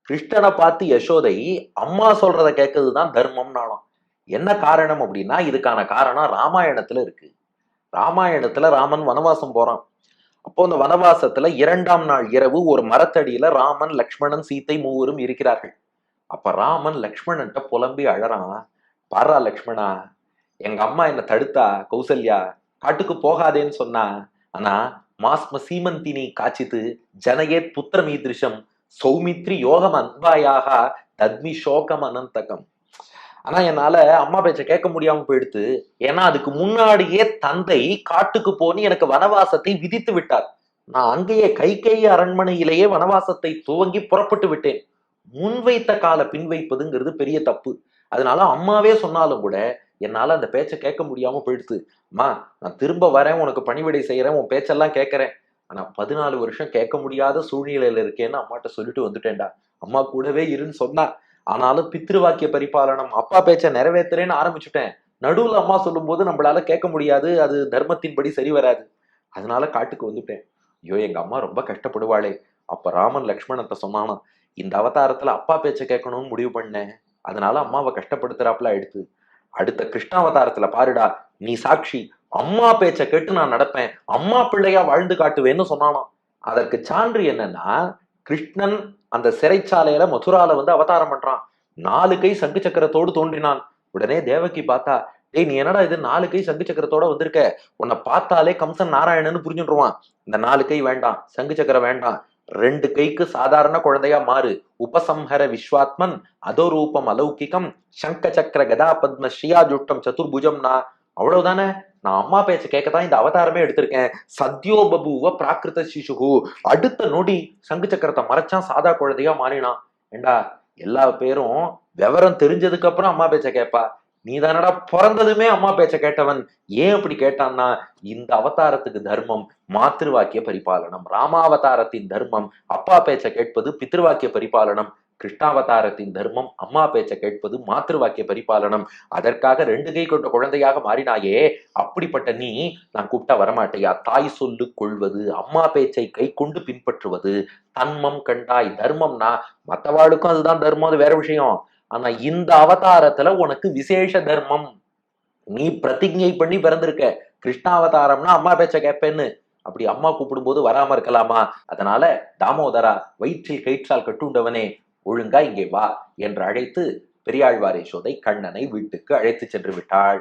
கிருஷ்ணனை பார்த்து யசோதை அம்மா சொல்றத கேட்கறதுதான் தர்மம்னாலும். என்ன காரணம் அப்படின்னா, இதுக்கான காரணம் ராமாயணத்துல இருக்கு. ராமாயணத்துல ராமன் வனவாசம் போறான். அப்போ அந்த வனவாசத்துல 2ஆம் நாள் இரவு ஒரு மரத்தடியில ராமன், லக்ஷ்மணன், சீத்தை மூவரும் இருக்கிறார்கள். அப்ப ராமன் லக்ஷ்மணன்ட்ட புலம்பி அழறான். பாரா லக்ஷ்மணா, எங்க அம்மா என்ன தடுத்தா, கௌசல்யா காட்டுக்கு போகாதேன்னு சொன்னா. ஆனா மாஸ்ம சீமந்தினி காச்சித்து ஜனயேத் புத்திரம் ஈதிருஷம் சௌமித்ரி யோகம் அன்பாயாக தத்மி சோகம் அனந்தகம். ஆனா என்னால அம்மா பேச்ச கேட்க முடியாம போயிடுத்து. ஏன்னா அதுக்கு முன்னாடியே தந்தை காட்டுக்கு போனி எனக்கு வனவாசத்தை விதித்து விட்டார். நான் அங்கேயே கைகேயி அரண்மனையிலேயே வனவாசத்தை துவங்கி புறப்பட்டு விட்டேன். முன்வைத்த கால பின் வைப்பதுங்கிறது பெரிய தப்பு. அதனால அம்மாவே சொன்னாலும் கூட என்னால அந்த பேச்சை கேட்க முடியாம போயிடுத்து. அம்மா, நான் திரும்ப வரேன், உனக்கு பணிவிடை செய்யறேன், உன் பேச்செல்லாம் கேட்கறேன். ஆனா 14 வருஷம் கேட்க முடியாத சூழ்நிலையில இருக்கேன்னு அம்மாட்ட சொல்லிட்டு வந்துட்டேன்டா. அம்மா கூடவே இருன்னு சொன்னா. ஆனாலும் பித்ருவாக்கிய பரிபாலனம், அப்பா பேச்ச நிறைவேத்துறேன்னு ஆரம்பிச்சுட்டேன். நடுவுல அம்மா சொல்லும் போது நம்மளால கேட்க முடியாது, அது தர்மத்தின்படி சரி வராது. அதனால காட்டுக்கு வந்துட்டேன். ஐயோ, எங்க அம்மா ரொம்ப கஷ்டப்படுவாளே. அப்ப ராமன் லக்ஷ்மணத்தை சொன்னானா, இந்த அவதாரத்துல அப்பா பேச்ச கேட்கணும்னு முடிவு பண்ணேன். அதனால அம்மாவை கஷ்டப்படுத்துறாப்புல ஆயிடுத்து. அடுத்த கிருஷ்ணாவதாரத்துல பாருடா, நீ சாட்சி, அம்மா பேச்ச கேட்டு நான் நடப்பேன், அம்மா பிள்ளையா வாழ்ந்து காட்டுவேன்னு சொன்னானாம். அதற்கு சான்று என்னன்னா, கிருஷ்ணன் அந்த சிறைச்சாலையில மதுரால வந்து அவதாரம் பண்றான். 4 கை சங்கு சக்கரத்தோடு தோன்றினான். உடனே தேவகி பார்த்தா, டேய் நீ என்னடா இது 4 கை சங்கு சக்கரத்தோட வந்திருக்க, உன்னை பார்த்தாலே கம்சன் நாராயணன்னு புரிஞ்சுடுவான். இந்த 4 கை வேண்டாம், சங்கு சக்கரம் வேண்டாம், 2 கைக்கு சாதாரண குழந்தையா மாறு. உபசம்ஹர விஸ்வாத்மன் அதோரூபம் அலௌகிகம் சங்க சக்கர கதா பத்ம ஸ்ரீயா ஜுட்டம் சதுர்புஜம்னா. அவ்வளவுதானே, நான் அம்மா பேச்ச கேட்கத்தான் இந்த அவதாரமே எடுத்திருக்கேன். சத்யோ பபுவ பிராகிருத சிசுகு. அடுத்த நொடி சங்கு சக்கரத்தை மறைச்சான், சாதா குழந்தையா மாறினான். ஏண்டா, எல்லா பேரும் விவரம் தெரிஞ்சதுக்கு அப்புறம் அம்மா பேச்ச கேட்பா, நீ தானடா பிறந்ததுமே அம்மா பேச்ச கேட்டவன். ஏன் அப்படி கேட்டான்னா, இந்த அவதாரத்துக்கு தர்மம் மாத்திருவாக்கிய பரிபாலனம். ராமாவதாரத்தின் தர்மம் அப்பா பேச்ச கேட்பது, பித்ருவாக்கிய பரிபாலனம். கிருஷ்ணாவதாரத்தின் தர்மம் அம்மா பேச்ச கேட்பது, மாத்திருவாக்கிய பரிபாலனம். அதற்காக 2 கை கொண்ட குழந்தையாக மாறினாயே, அப்படிப்பட்ட நீ நான் கூப்பிட்டா வரமாட்டையா? தாய் சொல்லு கொள்வது, அம்மா பேச்சை கை கொண்டு பின்பற்றுவது தன்மம் கண்டாய். தர்மம்னா மத்தவாளுக்கும் அதுதான் தர்மம், அது வேற விஷயம். ஆனா இந்த அவதாரத்துல உனக்கு விசேஷ தர்மம். நீ பிரதிஜை பண்ணி பிறந்திருக்க, கிருஷ்ணாவதாரம்னா அம்மா பேச்ச கேட்பேன்னு. அப்படி அம்மா கூப்பிடும் போது வராம இருக்கலாமா? அதனால தாமோதரா, வயிற்றில் கயிற்றால் கட்டுண்டவனே, ஒழுங்கா இங்கே வா என்று அழைத்து பெரியாழ்வார் யசோதை கண்ணனை வீட்டுக்கு அழைத்து சென்று விட்டாள்.